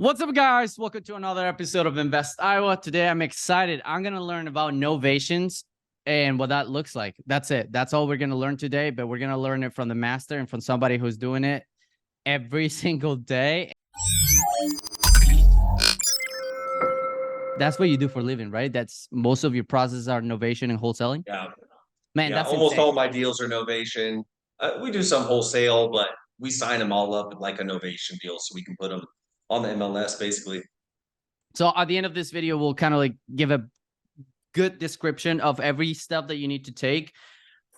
What's up, guys? Welcome to another episode of Invest Iowa. Today, I'm excited. I'm going to learn about novations and what that looks like. That's it. That's all we're going to learn today, but we're going to learn it from the master and from somebody who's doing it every single day. That's what you do for a living, right? That's most of your processes are novation and wholesaling. Yeah. Man, Yeah. that's Almost insane. all my deals are novation. We do some wholesale, but we sign them all up like a novation deal so we can put them on the MLS basically. So at the end of this video, we'll kind of like give a good description of every step that you need to take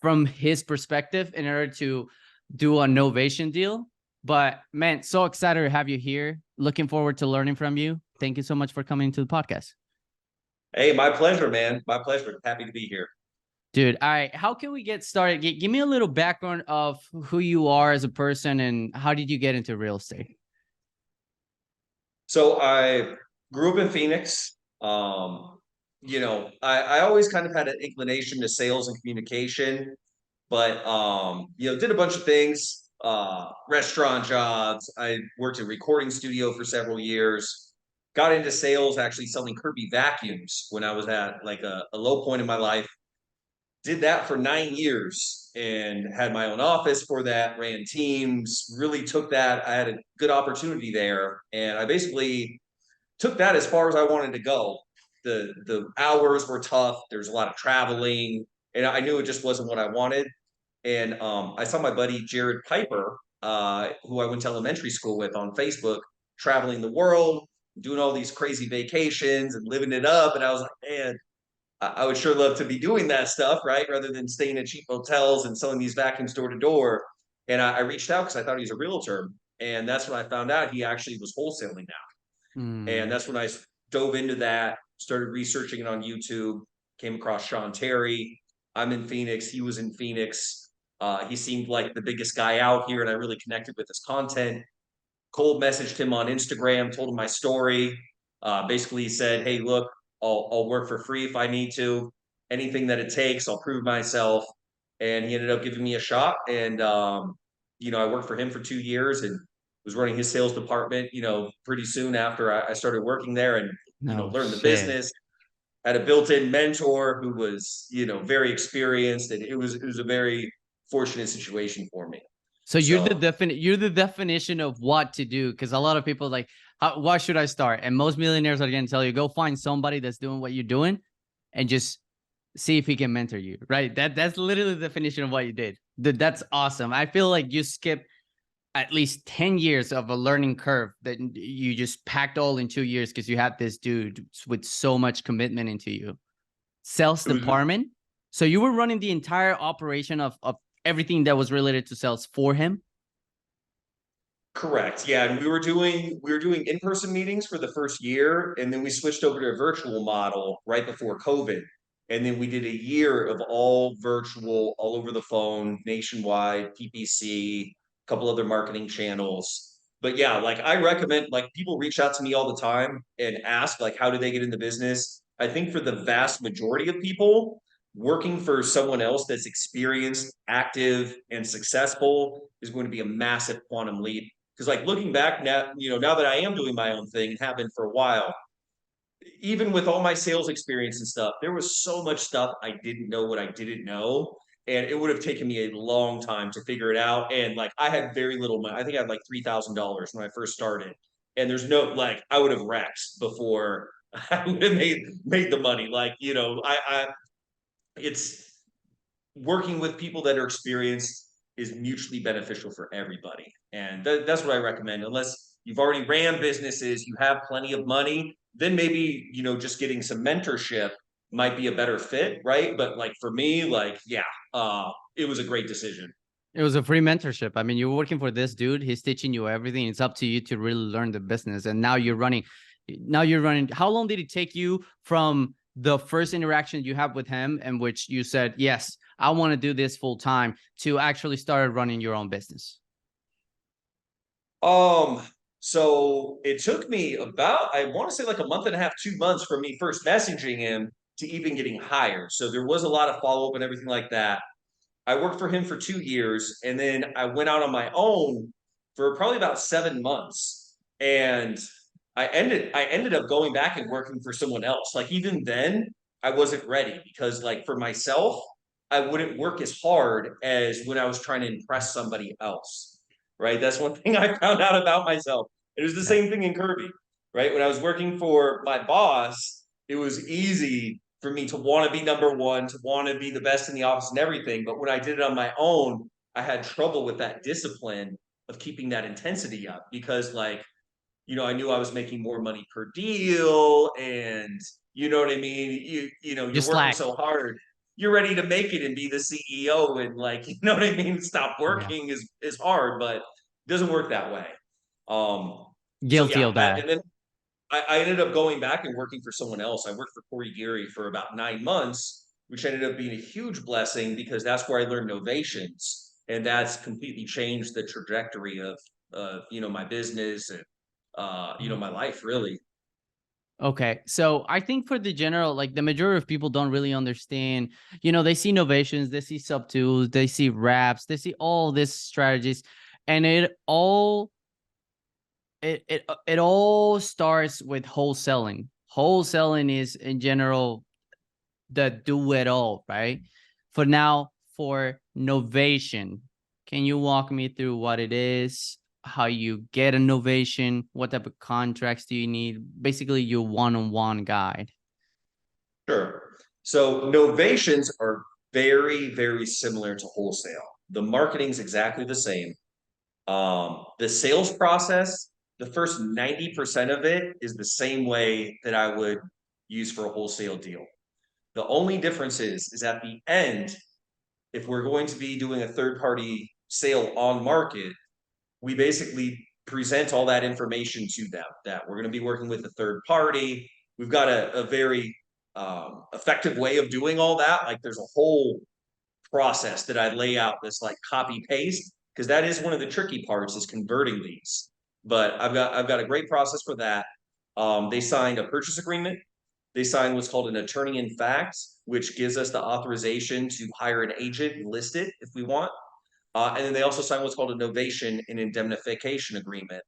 from his perspective in order to do a novation deal. But man, so excited to have you here. Looking forward to learning from you. Thank you so much for coming to the podcast. Hey, my pleasure, man. My pleasure. Happy to be here. Dude, all right. How can we get started? Give me a little background of who you are as a person and how did you get into real estate? So I grew up in Phoenix. I always kind of had an inclination to sales and communication, but did a bunch of things, restaurant jobs. I worked in a recording studio for several years, got into sales, actually selling Kirby vacuums when I was at like a low point in my life. Did that for 9 years and had my own office for that, ran teams, really took that. I had a good opportunity there. And I basically took that as far as I wanted to go. The hours were tough. There's a lot of traveling, and I knew it just wasn't what I wanted. And I saw my buddy Jared Piper, who I went to elementary school with, on Facebook, traveling the world, doing all these crazy vacations and living it up. And I was like, man, I would sure love to be doing that stuff, right? Rather than staying in cheap hotels and selling these vacuums door to door. And I reached out because I thought he was a realtor. And that's when I found out he actually was wholesaling now. And that's when I dove into that, started researching it on YouTube, came across Sean Terry. I'm in Phoenix. He was in Phoenix. He seemed like the biggest guy out here, and I really connected with his content. Cold messaged him on Instagram, told him my story. Basically said, hey, look, I'll work for free if I need to. Anything that it takes, I'll prove myself. And he ended up giving me a shot. And, I worked for him for 2 years and was running his sales department, pretty soon after I started working there and, No learned the shit. business. Had a built-in mentor who was, very experienced. And it was a very fortunate situation for me. So you're So the definition of what to do, because a lot of people like, why should I start? And most millionaires are going to tell you, go find somebody that's doing what you're doing and just see if he can mentor you, right? That's literally the definition of what you did. That's awesome. I feel like you skipped at least 10 years of a learning curve that you just packed all in 2 years because you had this dude with so much commitment into you. Sales it was department. So you were running the entire operation of everything that was related to sales for him. correct. Yeah, and we were doing in-person meetings for the first year, and then we switched over to a virtual model right before COVID. And then we did a year of all virtual, all over the phone, nationwide, PPC, a couple other marketing channels. But yeah, like I recommend, like people reach out to me all the time and ask like how do they get in the business? I think for the vast majority of people, working for someone else that's experienced, active, and successful is going to be a massive quantum leap. Because like looking back now, now that I am doing my own thing and have been for a while, even with all my sales experience and stuff, there was so much stuff I didn't know what I didn't know. And it would have taken me a long time to figure it out. And like I had very little money. I think I had like $3,000 when I first started. And there's no like I would have wrecked before I would have made the money. Like, I it's working with people that are experienced is mutually beneficial for everybody. And that's what I recommend. Unless you've already ran businesses, you have plenty of money, then maybe, just getting some mentorship might be a better fit, right? But like for me, like, yeah, it was a great decision. It was a free mentorship. I mean, you're working for this dude. He's teaching you everything. It's up to you to really learn the business. And now you're running. Now you're running. How long did it take you from the first interaction you have with him, in which you said, yes, I want to do this full time, to actually start running your own business? Um, so it took me about, I want to say like a month and a half, 2 months from me first messaging him to even getting hired. So there was a lot of follow up and everything like that. I worked for him for 2 years, and then I went out on my own for probably about 7 months. And I ended up going back and working for someone else. Like even then, I wasn't ready because like for myself, I wouldn't work as hard as when I was trying to impress somebody else. Right. That's one thing I found out about myself. It was the Yeah. same thing in Kirby. Right. When I was working for my boss, it was easy for me to want to be number one, to want to be the best in the office and everything. But when I did it on my own, I had trouble with that discipline of keeping that intensity up because like I knew I was making more money per deal, and you know what I mean. You're Just working slack. so hard, you're ready to make it and be the CEO, and like you know what I mean. Stop Yeah. working is hard, but it doesn't work that way. Um, so Guilty yeah, of that. and then I ended up going back and working for someone else. I worked for Corey Geary for about 9 months, which ended up being a huge blessing because that's where I learned novations, and that's completely changed the trajectory of my business and my life really. Okay. So I think for the general, like the majority of people don't really understand, they see innovations, they see sub tools, they see wraps, they see all these strategies, and it all starts with wholesaling. Wholesaling is in general the do it all, right? For now, for Novation, can you walk me through what it is, how you get a Novation, what type of contracts do you need? Basically, your one-on-one guide. Sure. So novations are very, very similar to wholesale. The marketing's exactly the same. The sales process, the first 90% of it is the same way that I would use for a wholesale deal. The only difference is at the end, if we're going to be doing a third party sale on market, we basically present all that information to them that we're going to be working with a third party. We've got a very effective way of doing all that. Like there's a whole process that I lay out this like copy paste because that is one of the tricky parts is converting these. But I've got a great process for that. They signed a purchase agreement. They signed what's called an attorney in fact, which gives us the authorization to hire an agent and list it if we want. And then they also signed what's called a novation and indemnification agreement.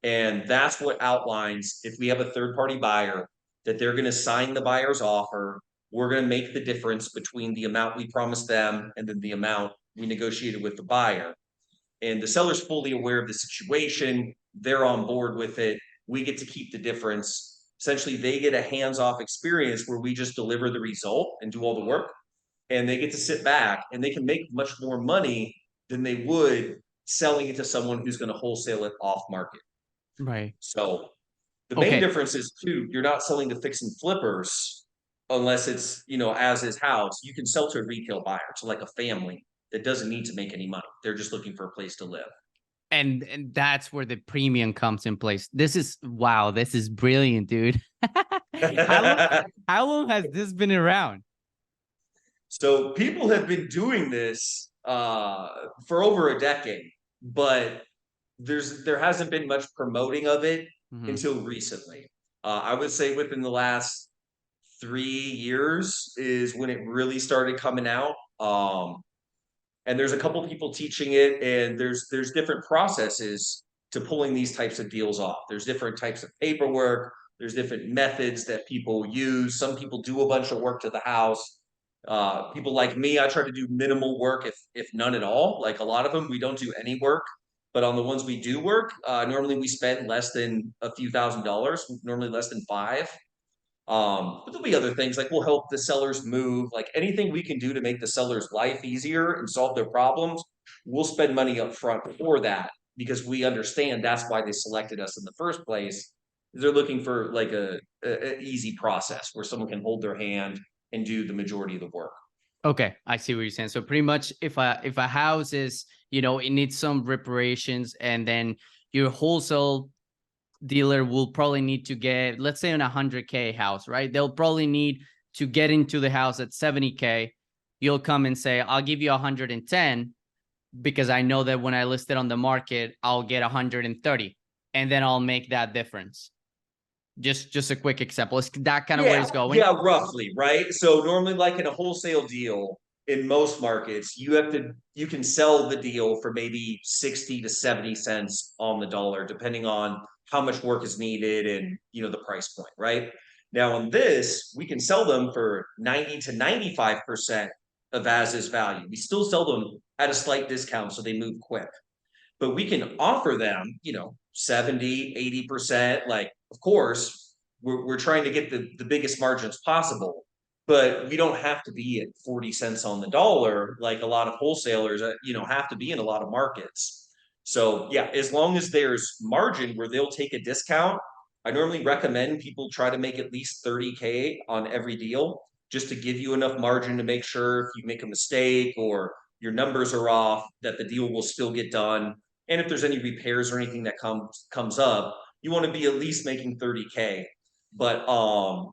And that's what outlines if we have a third party buyer that they're going to sign the buyer's offer, we're going to make the difference between the amount we promised them and then the amount we negotiated with the buyer. And the seller's fully aware of the situation, they're on board with it. We get to keep the difference. Essentially, they get a hands off experience where we just deliver the result and do all the work and they get to sit back and they can make much more money than they would selling it to someone who's going to wholesale it off market. Right. So the main Okay. difference is too, you're not selling to fix and flippers unless it's, as is house. You can sell to a retail buyer, to like a family that doesn't need to make any money. They're just looking for a place to live. And that's where the premium comes in place. This is wow, this is brilliant, dude. how long how long has this been around? So people have been doing this for over a decade, but there hasn't been much promoting of it Mhm. until recently. I would say within the last 3 years is when it really started coming out. And there's a couple people teaching it, and there's different processes to pulling these types of deals off. There's different types of paperwork. There's different methods that people use. Some people do a bunch of work to the house. People like me, I try to do minimal work, if none at all. Like a lot of them, we don't do any work. But on the ones we do work, normally we spend less than a few $1,000s, normally less than five. But there'll be other things like we'll help the sellers move, like anything we can do to make the seller's life easier and solve their problems, we'll spend money up front for that because we understand that's why they selected us in the first place. They're looking for like a easy process where someone can hold their hand and do the majority of the work. Okay, I see what you're saying. So pretty much if a house is, it needs some reparations, and then your wholesale dealer will probably need to get, let's say, on 100K house, right? They'll probably need to get into the house at 70K. You'll come and say, I'll give you 110 because I know that when I list it on the market, I'll get 130, and then I'll make that difference. Just a quick example. Is that kind of where Yeah, it's going? yeah, roughly, right? So normally like in a wholesale deal in most markets, you can sell the deal for maybe 60 to 70 cents on the dollar, depending on how much work is needed and, the price point, right? Now on this, we can sell them for 90 to 95% of as is value. We still sell them at a slight discount so they move quick. But we can offer them, 70, 80%. Like, of course, we're trying to get the biggest margins possible, but we don't have to be at 40 cents on the dollar like a lot of wholesalers, have to be in a lot of markets. So yeah, as long as there's margin where they'll take a discount, I normally recommend people try to make at least 30K on every deal just to give you enough margin to make sure if you make a mistake or your numbers are off, that the deal will still get done. And if there's any repairs or anything that comes up, you want to be at least making 30K. But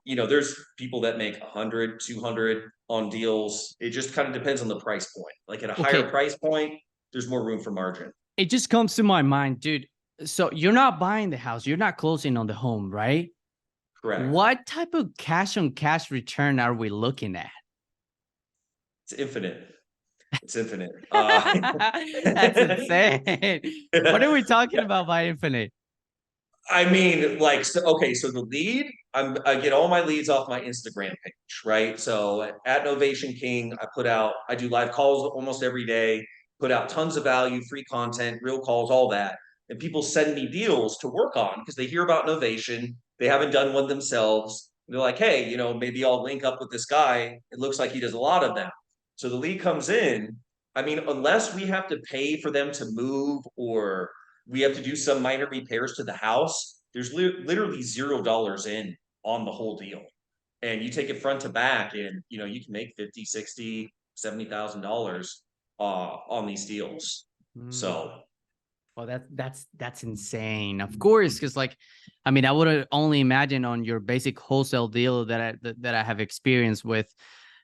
there's people that make 100, 200 on deals. It just kind of depends on the price point. Like at a higher Okay, price point, there's more room for margin. it just comes to my mind, dude. So you're not buying the house, you're not closing on the home, right? Correct. What type of cash on cash return are we looking at? It's infinite. It's infinite. That's insane. What are we talking about by infinite? I mean, like, so, okay, so the lead, I get all my leads off my Instagram page, right? So at Novation King, I do live calls almost every day, put out tons of value, free content, real calls, all that. And people send me deals to work on because they hear about Novation. They haven't done one themselves. They're like, hey, maybe I'll link up with this guy. It looks like he does a lot of them. So the lead comes in. I mean, unless we have to pay for them to move or we have to do some minor repairs to the house, there's literally $0 in on the whole deal. And you take it front to back and you can make 50, 60, $70,000 on these deals. Mm. So Well, that's insane. Of course, because like, I mean, I would only imagine on your basic wholesale deal that I have experience with,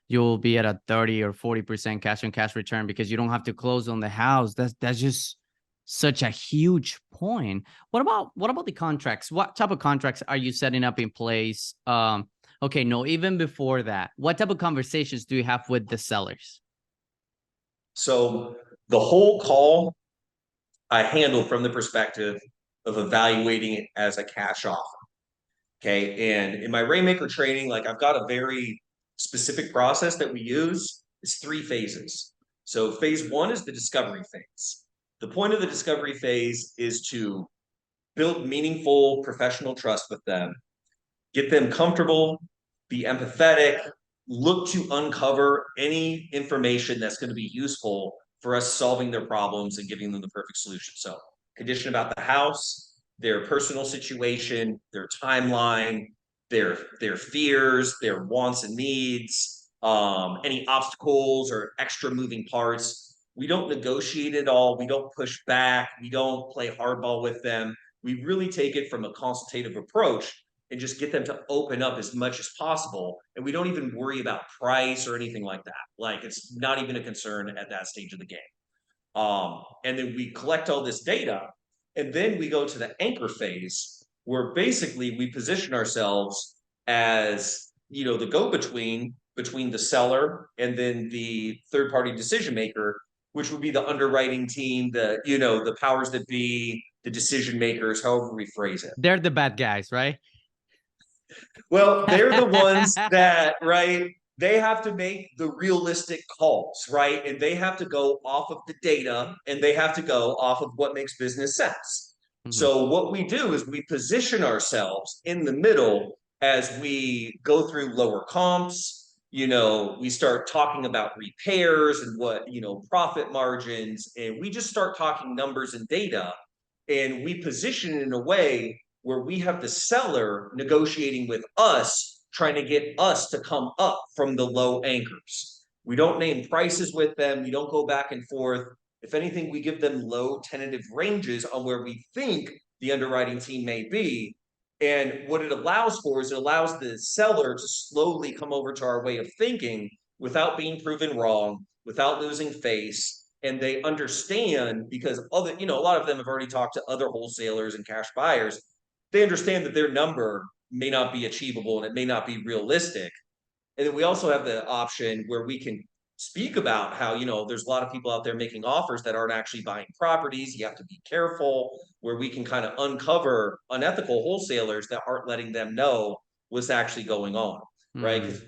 you'll be at a 30 or 40% cash on cash return because you don't have to close on the house. That's just such a huge point. What about the contracts? What type of contracts are you setting up in place? Okay, no, even before that, what type of conversations do you have with the sellers? so the whole call I handle from the perspective of evaluating it as a cash offer. Okay. And in my Rainmaker training, like I've got a very specific process that we use. It's 3 phases. So phase one is the discovery phase. The point of the discovery phase is to build meaningful professional trust with them, get them comfortable, be empathetic, look to uncover any information that's going to be useful for us solving their problems and giving them the perfect solution. So, condition about the house, their personal situation, their timeline, their fears, their wants and needs, any obstacles or extra moving parts. We don't negotiate it all. We don't push back. We don't play hardball with them. We really take it from a consultative approach and just get them to open up as much as possible. And we don't even worry about price or anything like that. Like it's not even a concern at that stage of the game. And then we collect all this data, and then we go to the anchor phase where basically we position ourselves as the go-between between the seller and then the third-party decision maker, which would be the underwriting team, the powers that be, the decision makers, however we phrase it. They're the bad guys, right? Well, they're the ones that, right, they have to make the realistic calls, right? And they have to go off of the data and they have to go off of what makes business sense. Mhm. So, what we do is we position ourselves in the middle as we go through lower comps. We start talking about repairs and what, profit margins, and we just start talking numbers and data. And we position it in a way where we have the seller negotiating with us, trying to get us to come up from the low anchors. We don't name prices with them. We don't go back and forth. If anything, we give them low tentative ranges on where we think the underwriting team may be. And what it allows for is it allows the seller to slowly come over to our way of thinking without being proven wrong, without losing face. And they understand because a lot of them have already talked to other wholesalers and cash buyers. They understand that their number may not be achievable and it may not be realistic. And then we also have the option where we can speak about how, there's a lot of people out there making offers that aren't actually buying properties. You have to be careful, where we can kind of uncover unethical wholesalers that aren't letting them know what's actually going on, right? Mm,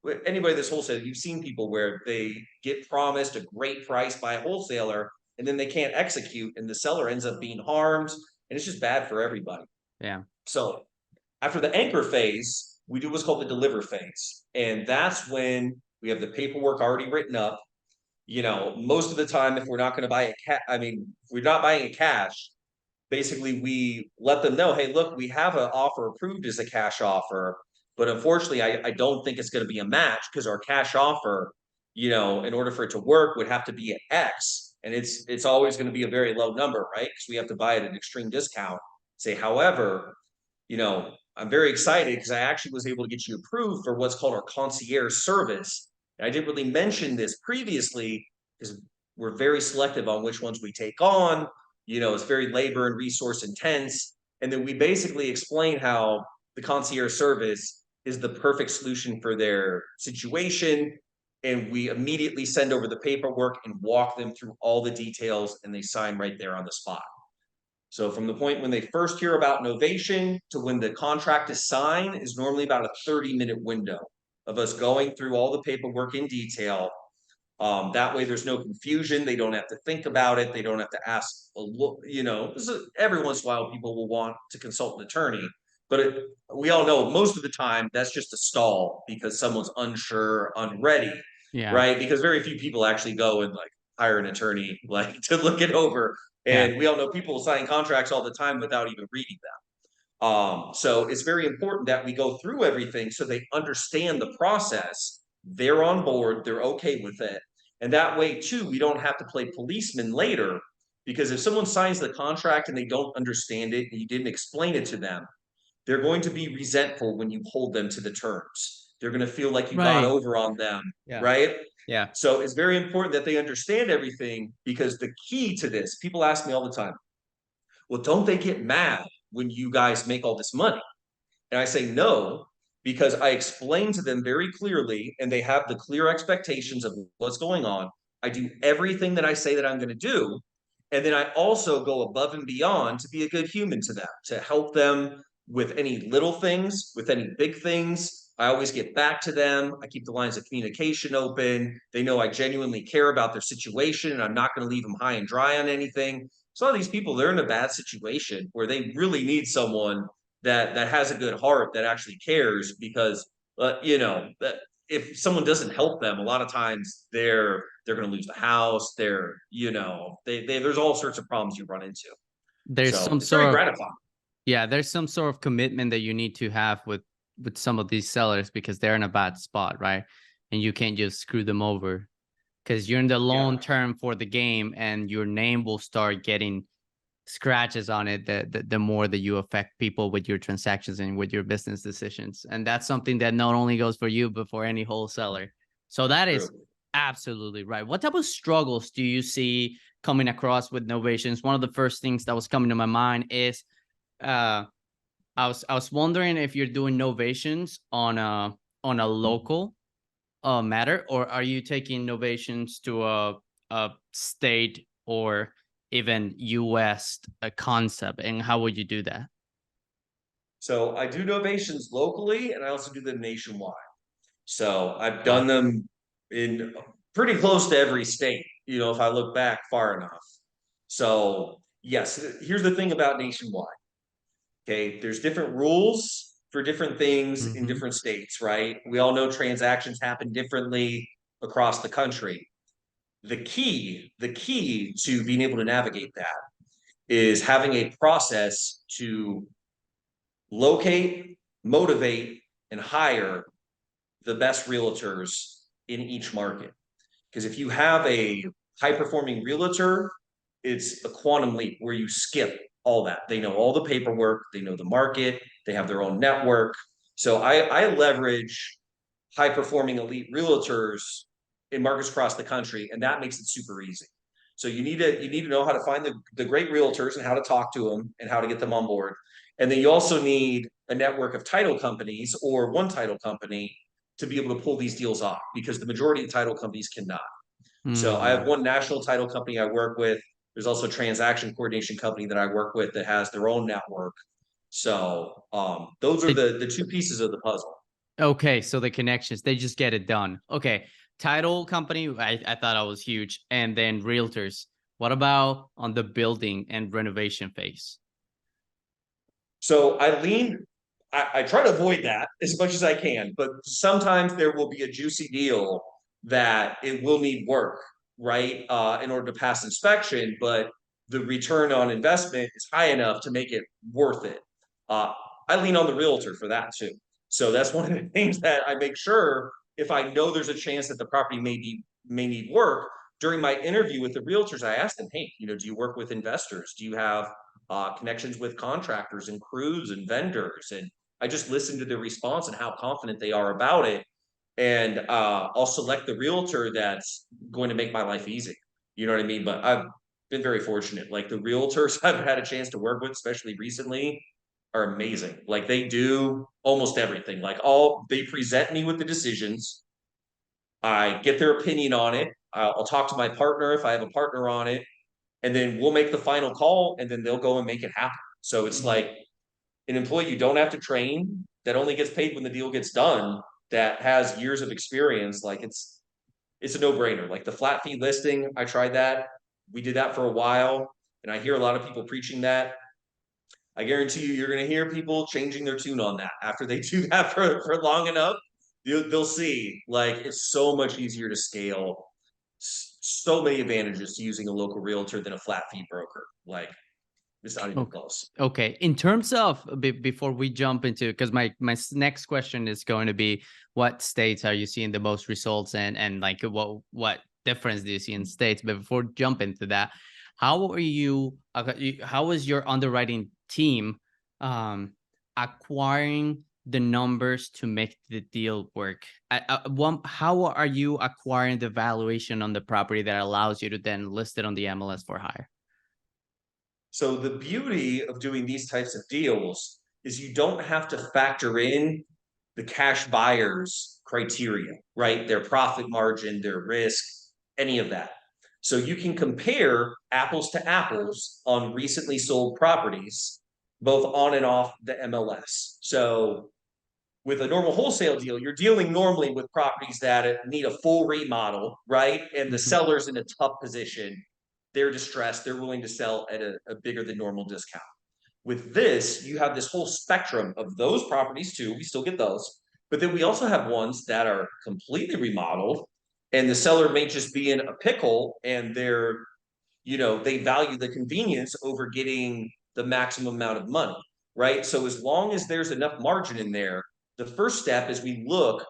Because anybody that's wholesaler, you've seen people where they get promised a great price by a wholesaler and then they can't execute and the seller ends up being harmed, and it's just bad for everybody. yeah. So after the anchor phase, we do what's called the deliver phase. And that's when we have the paperwork already written up. Most of the time, if we're not going to buy if we're not buying it cash, basically we let them know, hey, look, we have an offer approved as a cash offer, but unfortunately, I don't think it's going to be a match because our cash offer, in order for it to work, would have to be at X. And it's always going to be a very low number, right? Because we have to buy it at an extreme discount. Say, however, I'm very excited because I actually was able to get you approved for what's called our concierge service. And I didn't really mention this previously because we're very selective on which ones we take on. It's very labor and resource intense. And then we basically explain how the concierge service is the perfect solution for their situation. And we immediately send over the paperwork and walk them through all the details, and they sign right there on the spot. So from the point when they first hear about Novation to when the contract is signed is normally about a 30-minute window of us going through all the paperwork in detail. That way there's no confusion. They don't have to think about it. They don't have to ask every once in a while people will want to consult an attorney, but we all know most of the time that's just a stall because someone's unsure, unready, Yeah. right? Because very few people actually go and like hire an attorney like to look it over. Yeah. And we all know people sign contracts all the time without even reading them. So it's very important that we go through everything so they understand the process. They're on board, they're okay with it. And that way, too, we don't have to play policeman later. Because if someone signs the contract and they don't understand it and you didn't explain it to them, they're going to be resentful when you hold them to the terms. They're going to feel like you got Right. over on them, Yeah. right? Yeah. So it's very important that they understand everything, because the key to this, people ask me all the time, well, don't they get mad when you guys make all this money? And I say no, because I explain to them very clearly and they have the clear expectations of what's going on. I do everything that I say that I'm going to do. And then I also go above and beyond to be a good human to them, to help them with any little things, with any big things. I always get back to them. I keep the lines of communication open. They know I genuinely care about their situation and I'm not going to leave them high and dry on anything. Some of these people, they're in a bad situation where they really need someone that has a good heart, that actually cares, because that if someone doesn't help them, a lot of times they're going to lose the house. There's all sorts of problems you run into. There's So some it's very sort of gratifying. Yeah, there's some sort of commitment that you need to have with some of these sellers because they're in a bad spot, right? And you can't just screw them over because you're in the long Yeah, term for the game, and your name will start getting scratches on it the more that you affect people with your transactions and with your business decisions. And that's something that not only goes for you but for any wholesaler. So that is true. absolutely right. What type of struggles do you see coming across with novations? One of the first things that was coming to my mind is uh I was wondering if you're doing novations on a local matter, or are you taking novations to a state or even US concept, and how would you do that? So I do novations locally, and I also do them nationwide. So I've Wow. done them in pretty close to every state, if I look back far enough. So yes, here's the thing about nationwide. Okay, there's different rules for different things in Mm-hmm. different states, right? We all know transactions happen differently across the country. The key to being able to navigate that is having a process to locate, motivate, and hire the best realtors in each market. Because if you have a high performing realtor, it's a quantum leap where you skip all that. They know all the paperwork, they know the market, they have their own network. So I leverage high performing elite realtors in markets across the country, and that makes it super easy. So you need to know how to find the great realtors and how to talk to them and how to get them on board. And then you also need a network of title companies or one title company to be able to pull these deals off because the majority of title companies cannot. So I have Hmm. one national title company I work with. There's also a transaction coordination company that I work with that has their own network. So those are the two pieces of the puzzle. Okay, so the connections, they just get it done. Okay. Title company, I thought I was huge. And then realtors. What about on the building and renovation phase? So I try to avoid that as much as I can, but sometimes there will be a juicy deal that it will need work, right? In order to pass inspection, but the return on investment is high enough to make it worth it. Uh, I lean on the realtor for that too. So that's one of the things that I make sure if I know there's a chance that the property may need work. During my interview with the realtors, I asked them, hey, do you work with investors? Do you have connections with contractors and crews and vendors? And I just listen to their response and how confident they are about it. And I'll select the realtor that's going to make my life easy. You know what I mean? But I've been very fortunate. Like the realtors I've had a chance to work with, especially recently, are amazing. Like they do almost everything. Like they present me with the decisions. I get their opinion on it. I'll talk to my partner if I have a partner on it, and then we'll make the final call, and then they'll go and make it happen. So it's like an employee you don't have to train, that only gets paid when the deal gets done, that has years of experience. Like it's a no-brainer. Like the flat fee listing, I tried that. We did that for a while, and I hear a lot of people preaching that. I guarantee you're going to hear people changing their tune on that after they do that for long enough. They'll see like it's so much easier to scale. So many advantages to using a local realtor than a flat fee broker. Like it's not even Okay. close. Okay. In terms of before we jump into, because my next question is going to be, what states are you seeing the most results in, and like what difference do you see in states? But before jump into that, how are you? How is your underwriting team acquiring the numbers to make the deal work? How are you acquiring the valuation on the property that allows you to then list it on the MLS for hire? So the beauty of doing these types of deals is you don't have to factor in the cash buyers criteria, right? Their profit margin, their risk, any of that. So you can compare apples to apples on recently sold properties, both on and off the MLS. So with a normal wholesale deal, you're dealing normally with properties that need a full remodel, right? And the Mhm. seller's in a tough position. They're distressed. They're willing to sell at a bigger than normal discount. With this, you have this whole spectrum of those properties too. We still get those. But then we also have ones that are completely remodeled, and the seller may just be in a pickle and they value the convenience over getting the maximum amount of money, right? So as long as there's enough margin in there, the first step is we look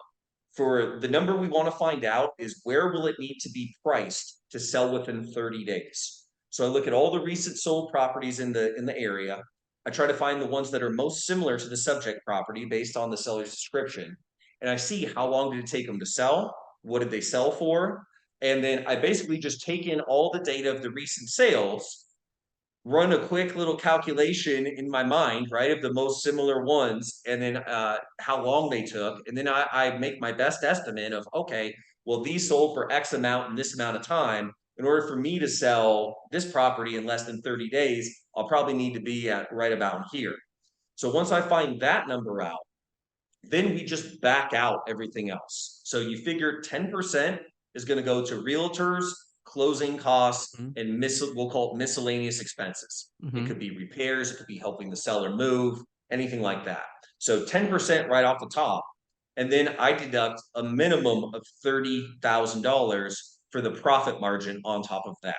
for the number we want to find out is where will it need to be priced to sell within 30 days. So I look at all the recent sold properties in the area. I try to find the ones that are most similar to the subject property based on the seller's description. And I see how long did it take them to sell? What did they sell for? And then I basically just take in all the data of the recent sales, run a quick little calculation in my mind, right, of the most similar ones, and then how long they took. And then I make my best estimate of, okay, well, these sold for X amount in this amount of time. In order for me to sell this property in less than 30 days, I'll probably need to be at right about here. So once I find that number out, then we just back out everything else. So you figure 10% is going to go to realtors, closing costs, Mhm. and we'll call it miscellaneous expenses. It Mhm. could be repairs, it could be helping the seller move, anything like that. So 10% right off the top. And then I deduct a minimum of $30,000 for the profit margin on top of that.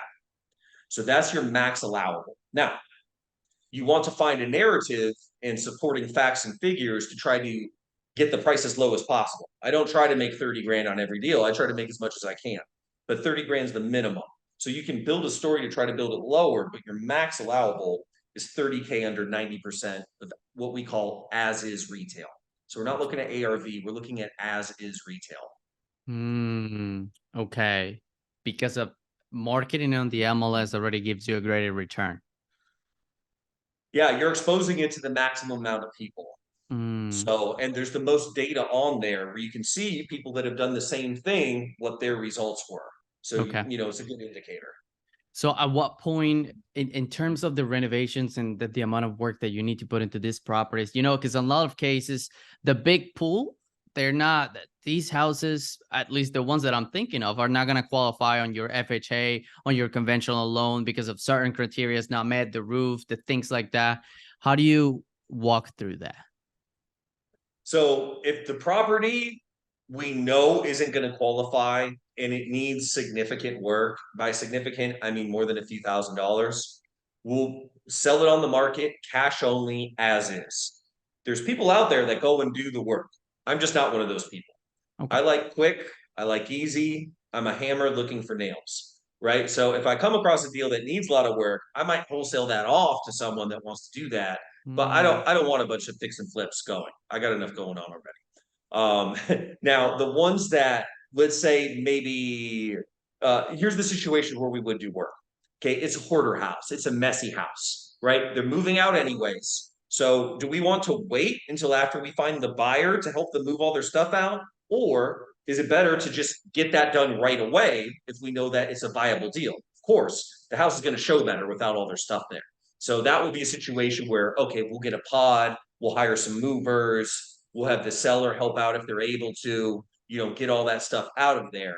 So that's your max allowable. Now, you want to find a narrative and supporting facts and figures to try to get the price as low as possible. I don't try to make 30 grand on every deal. I try to make as much as I can, but 30 grand is the minimum. So you can build a story to try to build it lower, but your max allowable is 30K under 90% of what we call as is retail. So we're not looking at ARV, we're looking at as is retail. Okay. Because of marketing on the MLS already gives you a greater return. Yeah, you're exposing it to the maximum amount of people. Mm, So, and there's the most data on there where you can see people that have done the same thing, what their results were. So, okay. it's a good indicator. So at what point in terms of the renovations and the amount of work that you need to put into these properties, because in a lot of cases, the big pool, they're not these houses, at least the ones that I'm thinking of, are not going to qualify on your FHA, on your conventional loan because of certain criteria is not met, the roof, the things like that. How do you walk through that? So if the property we know isn't going to qualify and it needs significant work, by significant, I mean more than a few $1,000s, we'll sell it on the market cash only as is. There's people out there that go and do the work. I'm just not one of those people. Okay. I like quick, I like easy. I'm a hammer looking for nails, right? So if I come across a deal that needs a lot of work, I might wholesale that off to someone that wants to do that. But I Mm, don't I don't want a bunch of fix and flips going. I got enough going on already. Now the ones that, let's say, maybe here's the situation where we would do work. Okay, it's a hoarder house, it's a messy house, right? They're moving out anyways. So do we want to wait until after we find the buyer to help them move all their stuff out? Or is it better to just get that done right away if we know that it's a viable deal? Of course, the house is going to show better without all their stuff there. So that would be a situation where, okay, we'll get a pod, we'll hire some movers, we'll have the seller help out if they're able to, get all that stuff out of there.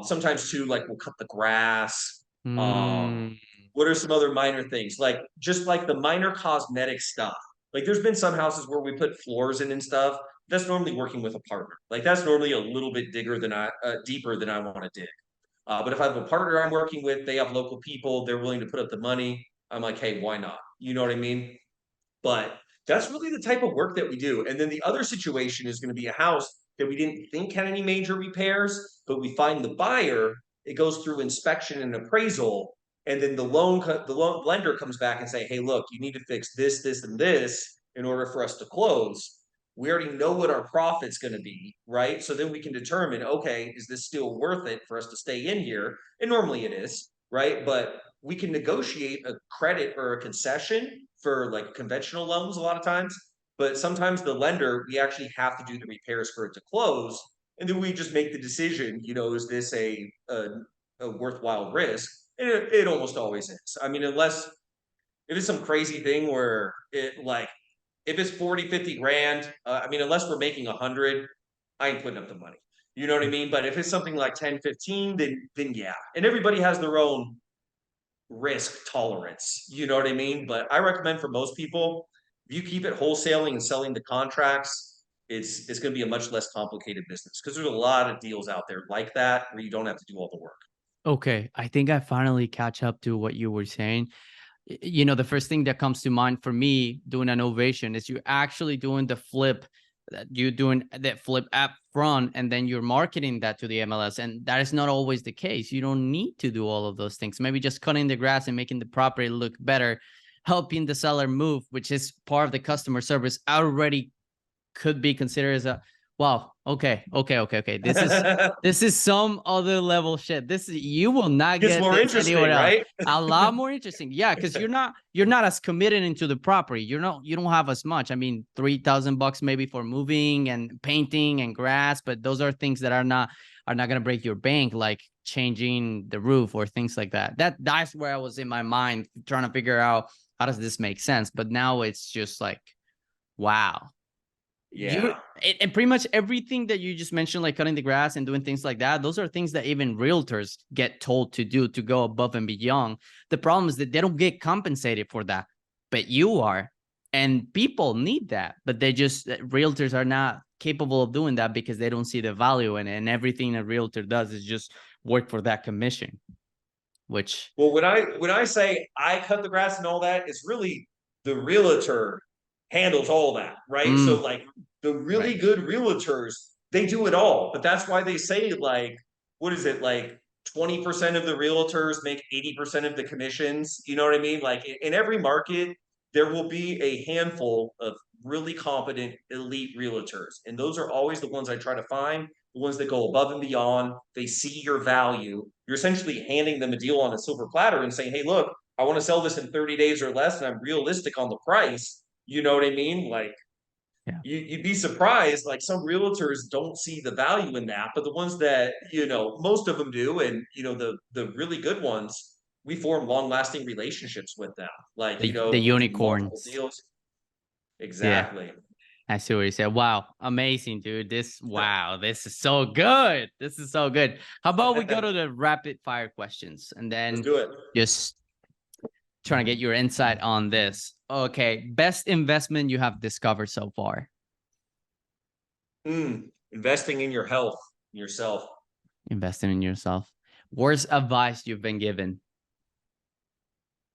Sometimes too, like we'll cut the grass. Um, mm, what are some other minor things? Like just like the minor cosmetic stuff. Like there's been some houses where we put floors in and stuff. That's normally working with a partner. Like that's normally a little bit deeper than I want to dig. But if I have a partner I'm working with, they have local people, they're willing to put up the money. I'm like, hey, why not? You know what I mean? But that's really the type of work that we do. And then the other situation is going to be a house that we didn't think had any major repairs, but we find the buyer, it goes through inspection and appraisal, and then the loan lender comes back and say, "Hey, look, you need to fix this, this, and this in order for us to close." We already know what our profit's going to be, right? So then we can determine, okay, is this still worth it for us to stay in here? And normally it is, right? But we can negotiate a credit or a concession for like conventional loans a lot of times. But sometimes the lender, we actually have to do the repairs for it to close. And then we just make the decision, is this a worthwhile risk? And it almost always is. I mean, unless if it's some crazy thing where if it's 40, 50 grand, I mean, unless we're making 100, I ain't putting up the money. You know what I mean? But if it's something like 10, 15, then yeah. And everybody has their own risk tolerance. You know what I mean? But I recommend for most people, if you keep it wholesaling and selling the contracts, it's going to be a much less complicated business because there's a lot of deals out there like that where you don't have to do all the work. okay. I think I finally catch up to what you were saying. The first thing that comes to mind for me doing an ovation is you actually doing the flip, you're doing that flip up front, and then you're marketing that to the MLS. And that is not always the case. You don't need to do all of those things. Maybe just cutting the grass and making the property look better, helping the seller move, which is part of the customer service, already could be considered as a wow. Okay. This is some other level shit. You will not Gets get more this anywhere interesting, else. right? A lot more interesting. Yeah, because you're not as committed into the property. You don't have as much. I mean, $3,000 maybe for moving and painting and grass, but those are things that are not gonna break your bank, like changing the roof or things like that. That's where I was in my mind trying to figure out how does this make sense. But now it's just like, wow, you Yeah. and pretty much everything that you just mentioned, like cutting the grass and doing things like that, those are things that even realtors get told to do to go above and beyond. The problem is that they don't get compensated for that, but you are. And people need that, but realtors are not capable of doing that because they don't see the value in it. And everything a realtor does is just work for that commission, which, Well, when I say I cut the grass and all that, it's really the realtor handles all that, right? So mm, like the really right. good realtors, they do it all. But that's why they say like, what is it, like 20% of the realtors make 80% of the commissions? You know what I mean? Like in every market, there will be a handful of really competent elite realtors. And those are always the ones I try to find, the ones that go above and beyond. They see your value. You're essentially handing them a deal on a silver platter and saying, hey, look, I want to sell this in 30 days or less, and I'm realistic on the price. You know what I mean? Like, Yeah. You'd be surprised. Like some realtors don't see the value in that, but the ones that, most of them do, and the really good ones, we form long lasting relationships with them. Like, The we do multiple unicorns. deals. Yeah. Exactly. I see what you said. Wow. Amazing, dude. Wow. This is so good. This is so good. How about we go to the rapid fire questions and Let's then do it. just trying to get your insight on this. Okay. Best investment you have discovered so far? Investing in your health, yourself. Investing in yourself. Worst advice you've been given?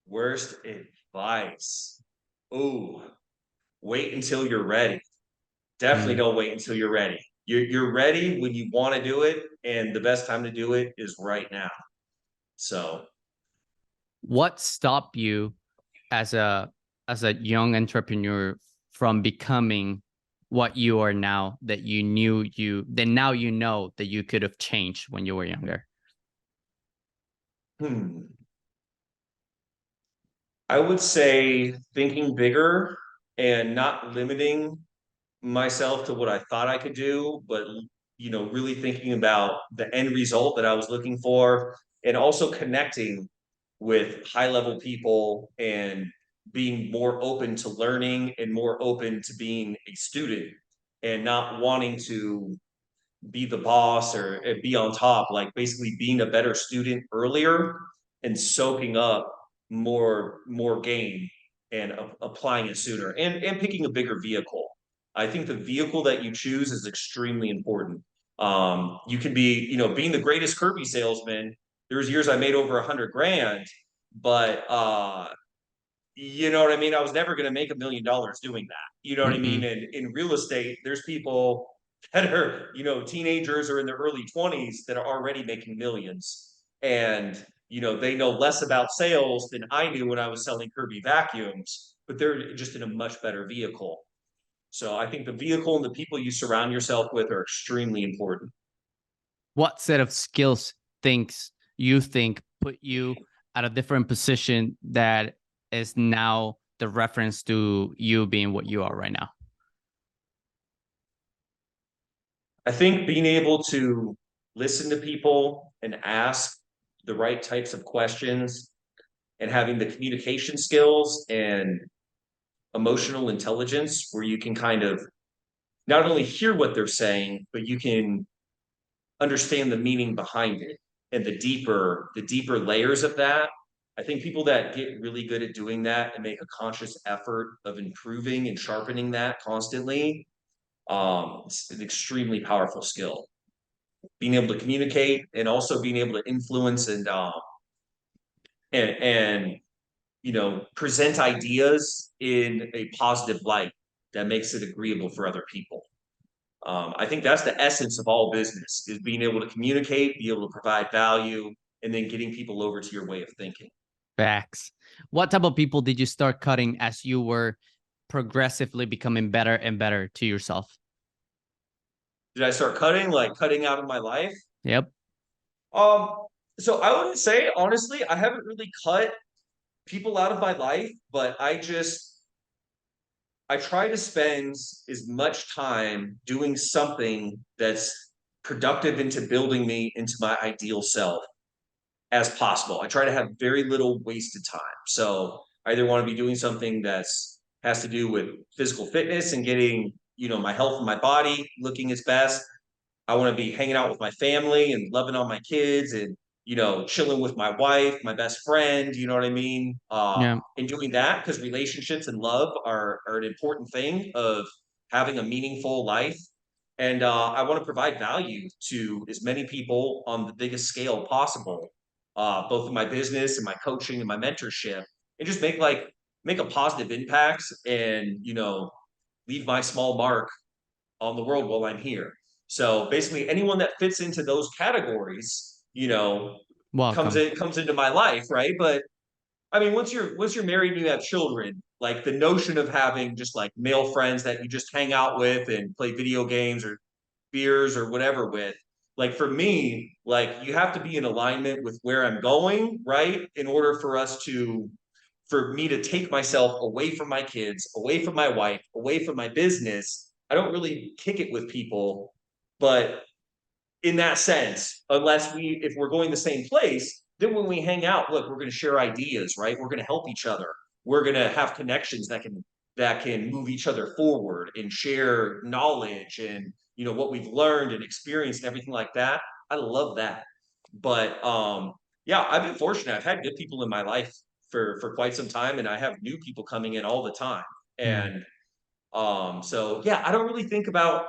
Worst advice. Ooh, wait until you're ready. Definitely Hmm. don't wait until you're ready. You're ready when you want to do it, and the best time to do it is right now. So, What stopped you as a young entrepreneur from becoming what you are now that you knew you then now you know that you could have changed when you were younger? hmm, I would say thinking bigger and not limiting myself to what I thought I could do, but really thinking about the end result that I was looking for, and also connecting with high level people and being more open to learning and more open to being a student and not wanting to be the boss or be on top, like basically being a better student earlier and soaking up more game and applying it sooner, and picking a bigger vehicle. I think the vehicle that you choose is extremely important. You can be, being the greatest Kirby salesman. There's years I made over 100 grand, but you know what I mean? I was never going to make $1 million doing that. You know what I mean? Mm-mm. And in real estate, there's people that are, teenagers or in their early 20s that are already making millions. And, they know less about sales than I knew when I was selling Kirby vacuums, but they're just in a much better vehicle. So I think the vehicle and the people you surround yourself with are extremely important. What set of skills thinks you think put you at a different position that is now the reference to you being what you are right now? I think being able to listen to people and ask the right types of questions and having the communication skills and emotional intelligence where you can kind of not only hear what they're saying, but you can understand the meaning behind it and the deeper layers of that. I think people that get really good at doing that and make a conscious effort of improving and sharpening that constantly, it's an extremely powerful skill. Being able to communicate and also being able to influence and present ideas in a positive light that makes it agreeable for other people. I think that's the essence of all business, is being able to communicate, be able to provide value, and then getting people over to your way of thinking. Facts. What type of people did you start cutting as you were progressively becoming better and better to yourself? Did I start cutting, like cutting out of my life? Yep. Um, so I wouldn't say, honestly, I haven't really cut people out of my life, but I try to spend as much time doing something that's productive into building me into my ideal self as possible. I try to have very little wasted time. So I either want to be doing something that's has to do with physical fitness and getting, my health and my body looking its best. I want to be hanging out with my family and loving on my kids and, chilling with my wife, my best friend, you know what I mean? Yeah. And doing that because relationships and love are an important thing of having a meaningful life. And I want to provide value to as many people on the biggest scale possible, both in my business and my coaching and my mentorship, and just make a positive impact and, leave my small mark on the world while I'm here. So basically, anyone that fits into those categories, Welcome. comes into my life, right? But I mean, once you're married and you have children, like the notion of having just like male friends that you just hang out with and play video games or beers or whatever with, like for me, like you have to be in alignment with where I'm going, right? In order for us to for me to take myself away from my kids, away from my wife, away from my business. I don't really kick it with people, but in that sense, unless if we're going the same place, then when we hang out, look, we're going to share ideas, right? We're going to help each other. We're going to have connections that can move each other forward and share knowledge and what we've learned and experienced and everything like that. I love that. But yeah, I've been fortunate. I've had good people in my life for quite some time, and I have new people coming in all the time. Yeah. And so yeah, I don't really think about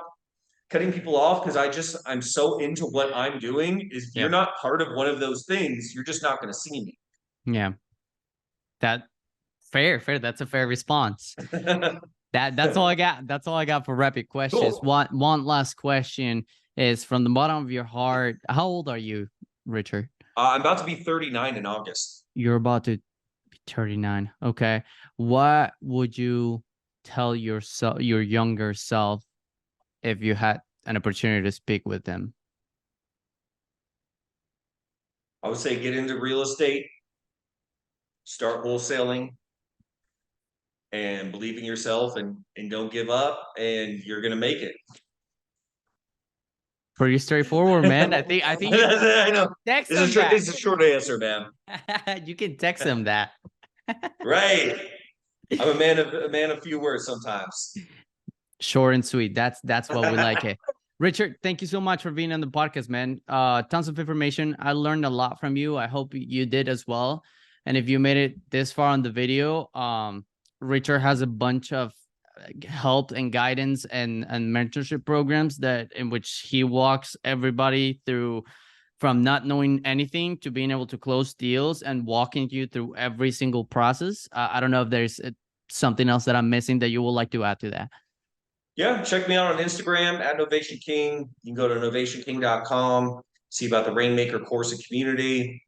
cutting people off because I'm so into what I'm doing. Is you're Yep. not part of one of those things, you're just not going to see me. Yeah. That fair. That's a fair response. That's all I got. That's all I got for rapid questions. Cool. One last question is from the bottom of your heart. How old are you, Richard? I'm about to be 39 in August. You're about to be 39. Okay. What would you tell yourself, your younger self, if you had an opportunity to speak with them? I would say get into real estate, start wholesaling, and believe in yourself and don't give up, and you're gonna make it. Pretty straightforward, man. I think you I know. text them that. It's a short answer, man. You can text them that. Right. I'm a man of few words sometimes. Short and sweet. That's what we like it. Richard, thank you so much for being on the podcast, man. Tons of information. I learned a lot from you. I hope you did as well. And if you made it this far on the video, Richard has a bunch of help and guidance and mentorship programs that in which he walks everybody through from not knowing anything to being able to close deals and walking you through every single process. I don't know if there's something else that I'm missing that you would like to add to that. Yeah, check me out on Instagram at Novation King. You can go to novationking.com, see about the Rainmaker course and community.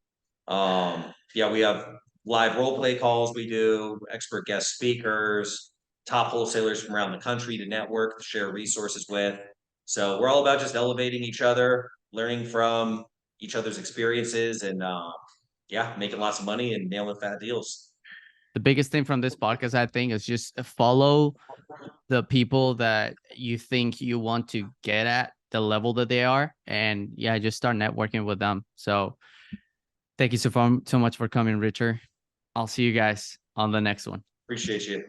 Yeah, we have live role play calls we do, expert guest speakers, top wholesalers from around the country to network, to share resources with. So we're all about just elevating each other, learning from each other's experiences, and yeah, making lots of money and nailing fat deals. The biggest thing from this podcast, I think, is just follow the people that you think you want to get at the level that they are, and yeah, just start networking with them. So thank you so much for coming, Richard. I'll see you guys on the next one. Appreciate you.